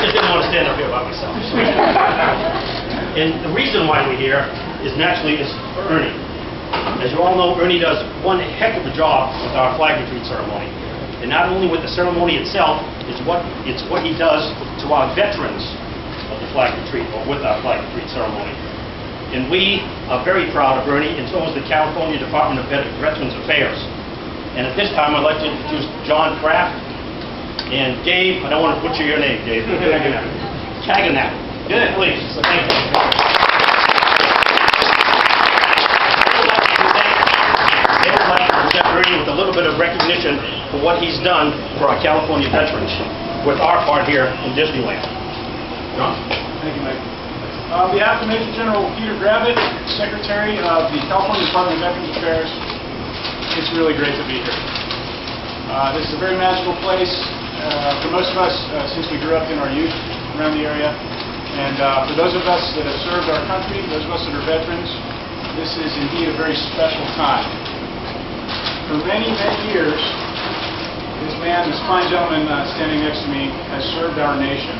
just didn't want to stand up here by myself. And the reason why we're here is naturally is for Ernie. As you all know, Ernie does one heck of a job with our flag retreat ceremony. And not only with the ceremony itself, it's what he does to our veterans of the flag retreat, or with our flag retreat ceremony. And we are very proud of Ernie, and so is the California Department of Veterans Affairs. And at this time, I'd like to introduce John Kraft and Dave. I don't want to butcher your name, Dave. Taganap. Good, please. Thank you. Ernie with a little bit of recognition for what he's done for our California veterans with our part here in Disneyland. John? Thank you, Mike. On behalf of Major General Peter Gravitt, Secretary of the California Department of Veterans Affairs, it's really great to be here. This is a very magical place for most of us since we grew up in our youth around the area. And for those of us that have served our country, those of us that are veterans, this is indeed a very special time. For many, many years, this fine gentleman standing next to me, has served our nation.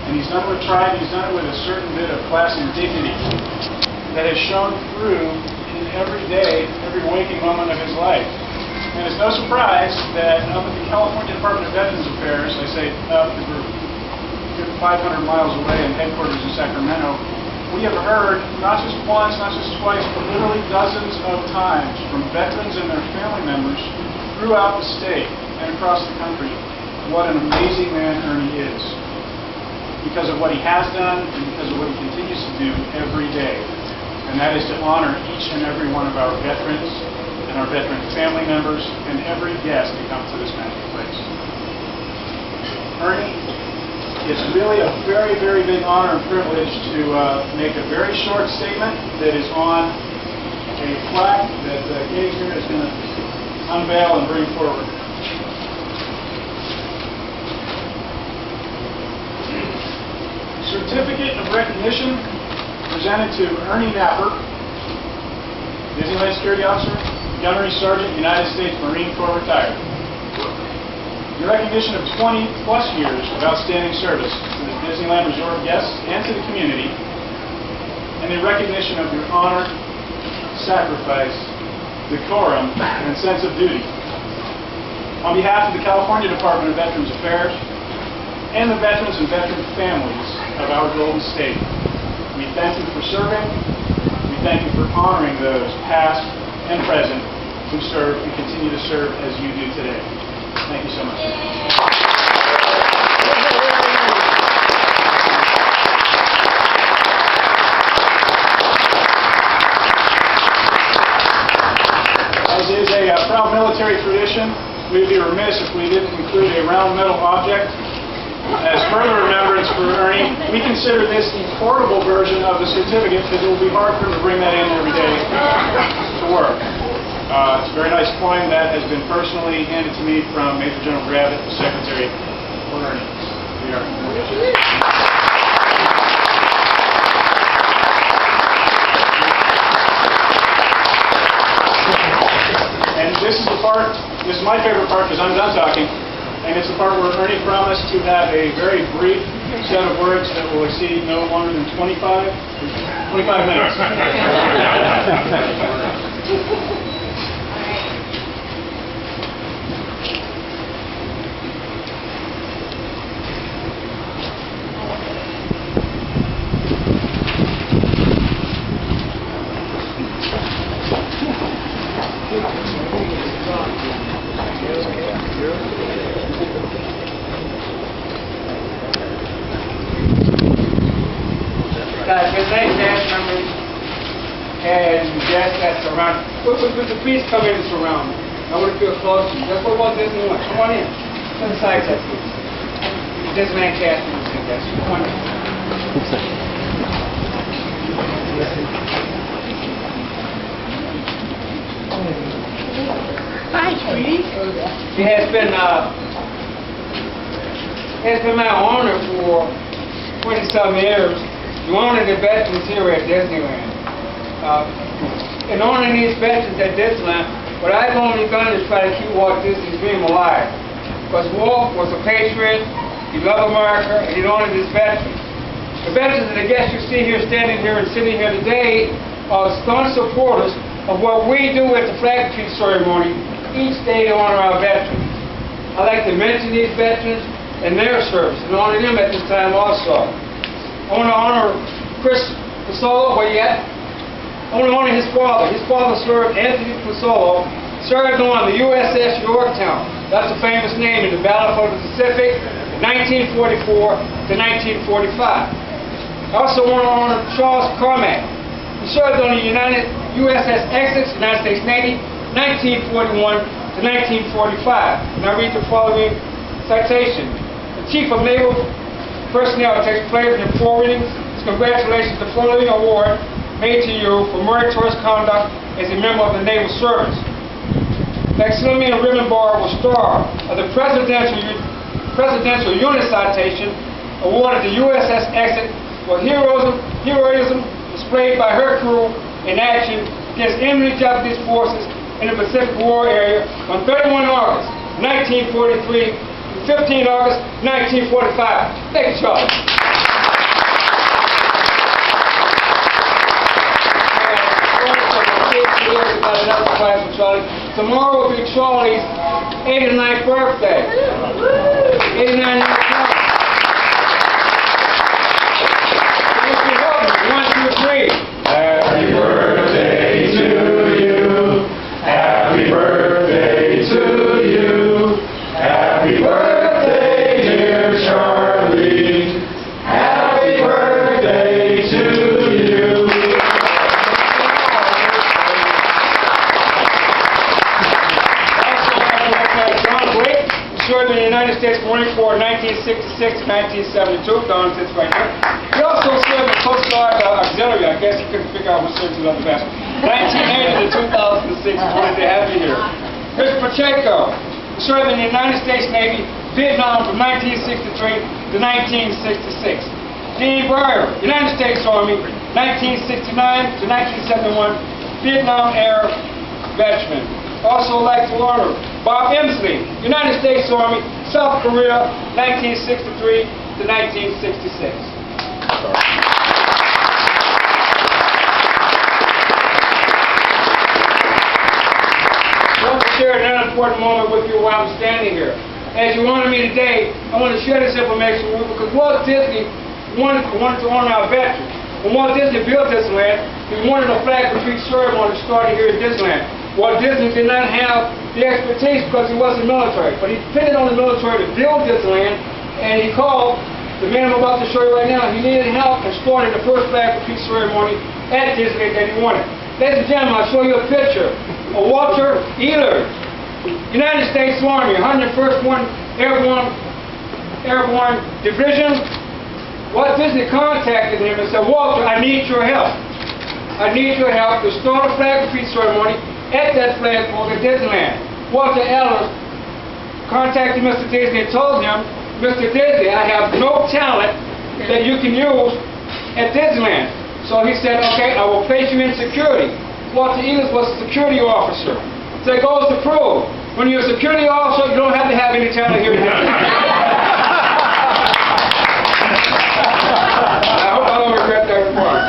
And he's done it with pride, he's done it with a certain bit of class and dignity that has shown through in every day, every waking moment of his life. And it's no surprise that up at the California Department of Veterans Affairs, I say up because we're 500 miles away in headquarters in Sacramento, we have heard, not just once, not just twice, but literally dozens of times from veterans and their family members throughout the state and across the country what an amazing man Ernie is. Because of what he has done and because of what he continues to do every day. And that is to honor each and every one of our veterans and our veteran family members and every guest that comes to this magical place. Ernie, it's really a very, very big honor and privilege to make a very short statement that is on a plaque that Katie here is going to unveil and bring forward. Certificate of recognition presented to Ernie Napper, Disneyland Security Officer, Gunnery Sergeant, United States Marine Corps retired. In recognition of 20 plus years of outstanding service to the Disneyland Resort guests and to the community, and in recognition of your honor, sacrifice, decorum, and sense of duty. On behalf of the California Department of Veterans Affairs and the veterans and veteran families of our Golden State, we thank you for serving, we thank you for honoring those past and present who serve and continue to serve as you do today. Thank you so much. As is a proud military tradition, we would be remiss if we didn't include a round metal object as further remembrance for Ernie. We consider this the portable version of the certificate because it will be hard for him to bring that in every day to work. It's a very nice coin that has been personally handed to me from Major General Gravitt, the Secretary for Ernie. And this is the part, this is my favorite part because I'm done talking, and it's the part where Ernie promised to have a very brief set of words that will exceed no longer than 25 minutes. Good night, cast members and guests that surround. Would the please come in and surround me? I want to feel close to you. That's what Walt Disney wants. Come on in. To the side, that please. Disneyland cast members and guests. Come on in. Hi, sweetie. It has been my honor for 20-some years to honor the veterans here at Disneyland. In honoring these veterans at Disneyland, what I've only done is try to keep Walt Disney's dream alive. Because Walt was a patriot, he loved America, and he honored his veterans. The veterans and the guests you see here standing here and sitting here today are staunch supporters of what we do at the flag retreat ceremony each day to honor our veterans. I'd like to mention these veterans and their service and honor them at this time also. I want to honor Chris Pasolo, where you at? I want to honor his father. His father served, Anthony Pasolo, served on the USS Yorktown. That's a famous name in the Battle for the Pacific, 1944 to 1945. I also want to honor Charles Carmack. He served on the USS Essex, United States Navy, 1941 to 1945. And I read the following citation. The Chief of Naval Personnel takes pleasure in forwarding his congratulations to the following award made to you for meritorious conduct as a member of the Naval Service. Maximilian Ribbon Bar was star of the Presidential Unit Citation awarded to USS Essex for heroism displayed by her crew in action against enemy Japanese forces in the Pacific War area on 31 August 1943 to 15 August 1945. Thank you, Charlie. Tomorrow will be Charlie's 89th birthday. 89 years old. Happy birthday to you. Happy birthday to you. Happy birthday, dear Charlie. Happy birthday to you. John Blake served in the United States Marine Corps 1966 to 1972. Don sits right here. He also served in the Coast Guard Auxiliary. I guess he couldn't figure out which service he loved the best. 1980 to 2006 is what they have here. Chris Pacheco served in the United States Navy, Vietnam from 1963 to 1966. Dean Breyer, United States Army, 1969 to 1971, Vietnam era veteran. Also like to honor Bob Emsley, United States Army, South Korea, 1963 to 1966. I want to share an important moment with you while I'm standing here. As you honor me today, I want to share this information with you because Walt Disney wanted to honor our veterans. When Walt Disney built Disneyland, he wanted a flag retreat ceremony started here at Disneyland. Walt Disney did not have the expertise because he wasn't military, but he depended on the military to build Disneyland, and he called the man I'm about to show you right now. He needed help and started the first flag retreat ceremony at Disneyland that he wanted. Ladies and gentlemen, I'll show you a picture of Walter Ehlers, United States Army, 101st Airborne Division. Walt Disney contacted him and said, Walter, I need your help. I need your help to start a flag retreat ceremony at that flagpole at Disneyland. Walter Ehlers contacted Mr. Disney and told him, Mr. Disney, I have no talent that you can use at Disneyland. So he said, okay, I will place you in security. Walter Ehlers was a security officer. So it goes to prove, when you're a security officer, you don't have to have any talent here at Disneyland. I hope I don't regret that remark.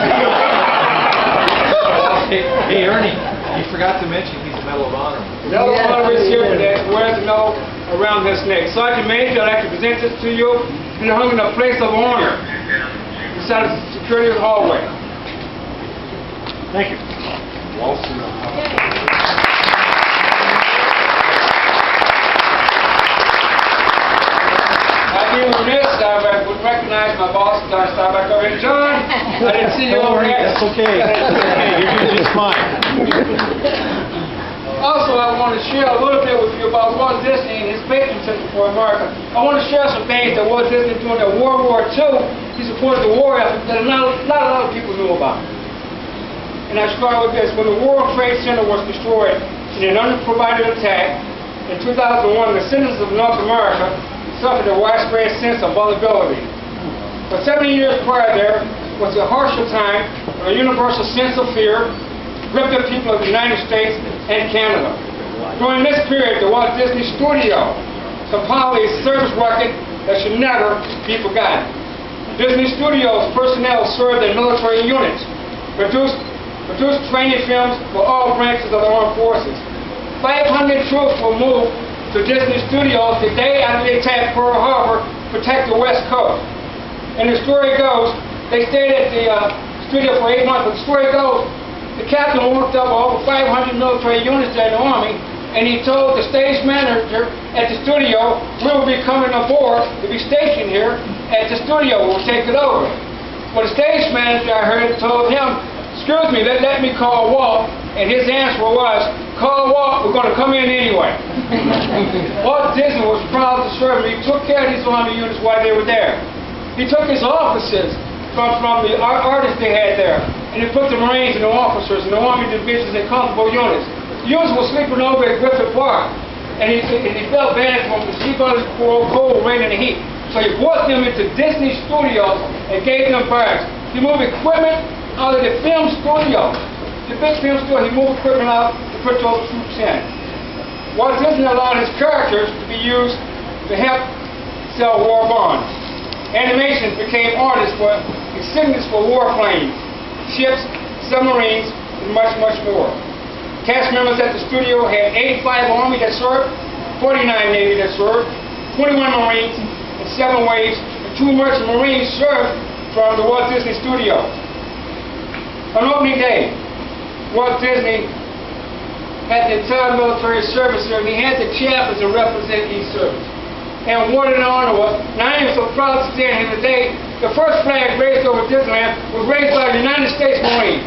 Hey, Ernie, you forgot to mention he's a Medal of Honor. Medal of Honor is here today. Wears the medal around his neck. Sergeant Major, I'd like to present this to you. It's hung in a place of honor inside the security hallway. Thank you. I'd be remiss, I would recognize my boss as I start back over here. John, I didn't see you over here. That's okay. That's okay. You're doing just fine. Also, I want to share a little bit with you about Walt Disney and his patriotism for America. I want to share some things that Walt Disney during the World War II. He supported the war effort that not a lot of people knew about. And I start with this. When the World Trade Center was destroyed in an unprovided attack in 2001, the citizens of North America suffered a widespread sense of vulnerability. For 70 years prior there was a harsher time, a universal sense of fear gripped the people of the United States and Canada. During this period, the Walt Disney Studio compiled a service record that should never be forgotten. Disney Studios personnel served in military units, produced training films for all branches of the armed forces. 500 troops were moved to Disney Studios the day after they attacked Pearl Harbor to protect the West Coast. And the story goes, they stayed at the studio for 8 months, but the story goes, the captain worked up over 500 military units there in the Army, and he told the stage manager at the studio, we will be coming aboard to be stationed here at the studio, we'll take it over. Well, the stage manager, I heard, told him, excuse me, let me call Walt, and his answer was, call Walt, we're going to come in anyway. Walt Disney was proud to serve him. He took care of these Army units while they were there. He took his officers from the artists they had there, and he put the Marines and the officers and the Army divisions in comfortable units. The units were sleeping over at Griffith Park, and he felt bad for them because he got cold, rain, and the heat. So he brought them into Disney Studios and gave them berths. He moved equipment out of the film studio. The big film studio, he moved equipment out to put those troops in. Walt Disney allowed his characters to be used to help sell war bonds. Animations became artists for insignias for warplanes, ships, submarines, and much, much more. Cast members at the studio had 85 Army that served, 49 Navy that served, 21 Marines, and 7 Waves, and 2 Merchant Marines served from the Walt Disney Studios. On opening day, Walt Disney had the entire military service here, and he had the chaplains to represent each service. And what an honor was. Now I am so proud to stand here today. The first flag raised over Disneyland was raised by the United States Marines.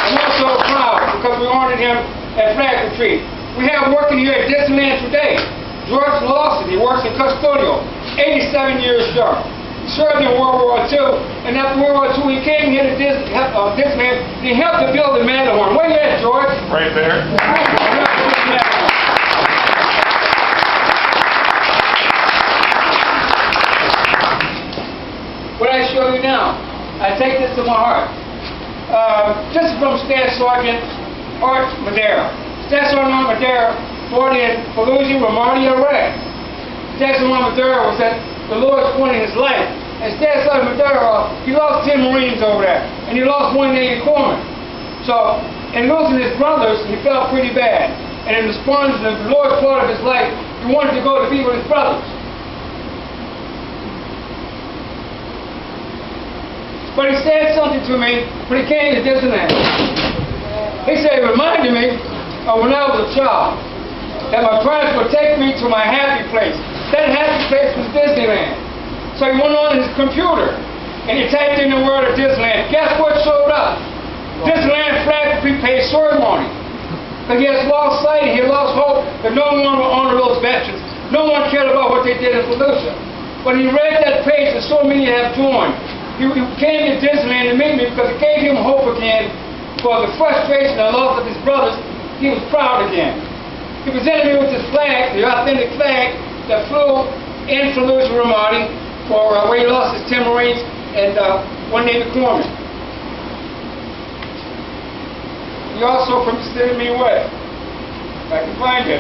I'm also proud because we honored him at Flag Retreat. We have working here at Disneyland today. George Lawson, he works in custodial, 87 years young. He served in World War II, and after World War II, he came here to Disneyland, and he helped to build the Matterhorn. Where you at, George? Right there. What I show you now, I take this to my heart. This is from Staff Sergeant Art Madera. Staff Sergeant Art Madera fought in Fallujah, Ramadi, Iraq. Staff Sergeant Art Madera was at the lowest point in his life. And Staff Sergeant Madera, he lost 10 Marines over there, and he lost 1 Navy corpsman. So, in losing his brothers, he felt pretty bad. And in the lowest part of his life, he wanted to go to be with his brothers. But he said something to me when he came to Disneyland. He said, it reminded me of when I was a child, that my parents would take me to my happy place. That happy place was Disneyland. So he went on his computer, and he typed in the word of Disneyland. Guess what showed up? Disneyland Flag Prepaid Ceremony. But he has lost sight, he had lost hope that no one would honor those veterans. No one cared about what they did in Fallujah. But he read that page that so many have joined. He came to Disneyland to meet me because it gave him hope again for the frustration and loss of his brothers. He was proud again. He presented me with this flag, the authentic flag that flew in Fallujah, Ramadi, for where he lost his 10 Marines and 1 Navy corpsman. He also considered me what? If I can find it.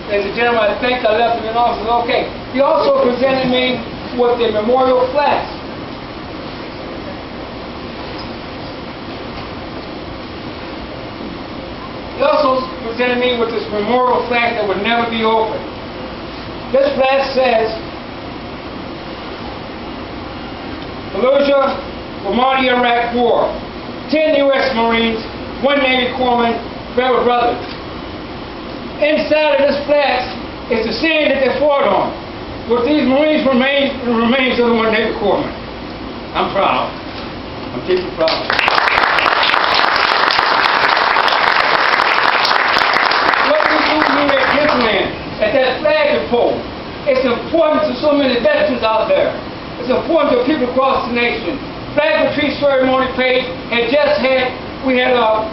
Ladies and gentlemen, I think I left him in office. Okay. He also presented me with the memorial flags. He also presented me with this memorial flag that would never be opened. This flag says, Fallujah, Ramadi, Iraq War. 10 U.S. Marines, 1 Navy corpsman, rebel brothers. Inside of this flag is the scene that they fought on. With these Marines remains of the 1 Navy corpsman. I'm proud. I'm deeply proud. What we do here at Disneyland, at that flag pole, it's important to so many veterans out there. It's important to people across the nation. Flag Retreat Ceremony page had just had, we had a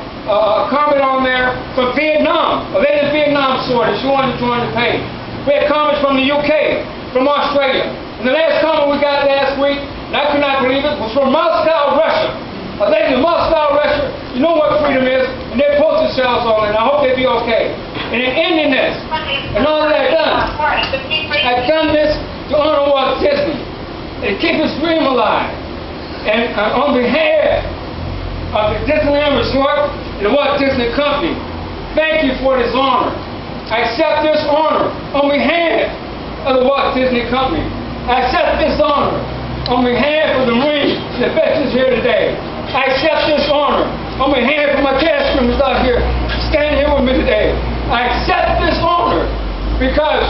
comment on there from Vietnam, a lady Vietnam soldier. She wanted to join the page. We had comments from the UK, from Australia. And the last comment we got last week and I could not believe it, was from Moscow, Russia. A lady in Moscow, Russia, you know what freedom is, and they post themselves on it, and I hope they be okay. And in ending this, and all that I've done this to honor Walt Disney, and keep his dream alive. And on behalf of the Disneyland Resort and the Walt Disney Company, thank you for this honor. I accept this honor on behalf of the Walt Disney Company. I accept this honor on behalf of the Marines and the veterans here today. I accept this honor on behalf of my cast members out here standing here with me today. I accept this honor because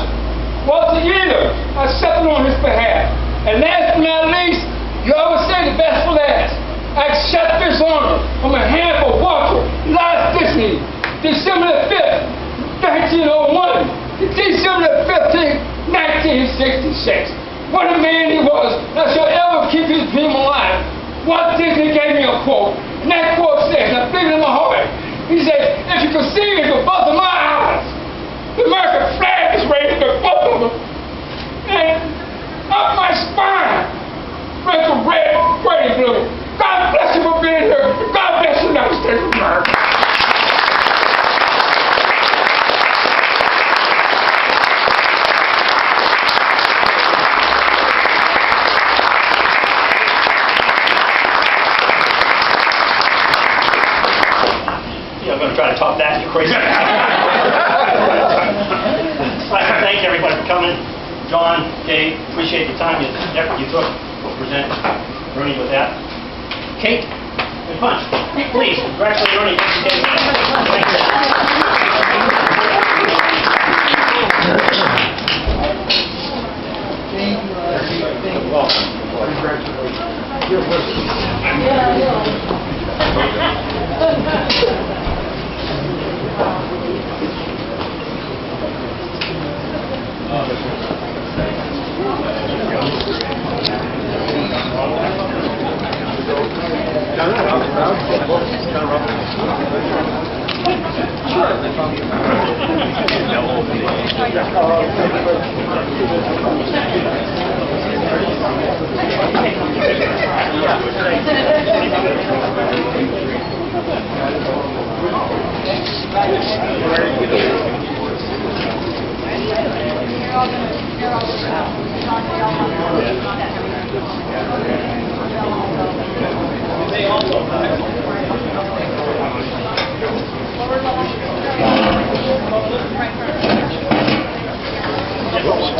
Walter Yeager, I accept it on his behalf. And last but not least, you always say the best for last. I accept this honor on behalf of Walter Elias Disney, December the 5th, 1901, to December the 15th, 1966. What a man he was. I shall ever keep his dream alive. Walt Disney gave me a quote, and that quote says, I feel it in my heart. He said, if you could see into both of my eyes, the American flag is raised in both of them. And up my spine, runs a red, gray, and blue. God bless you for being here. God bless the United States of America. I'm going to try to top that, you crazy. I'd like to thank everybody for coming. John, Dave, appreciate the time and effort you took to present Ernie with that. Kate and Punch, please, congratulate Ernie. Thank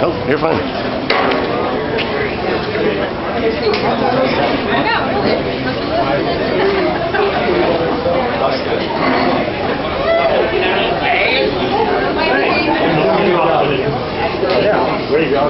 Oh, you're fine. Yeah, there you go.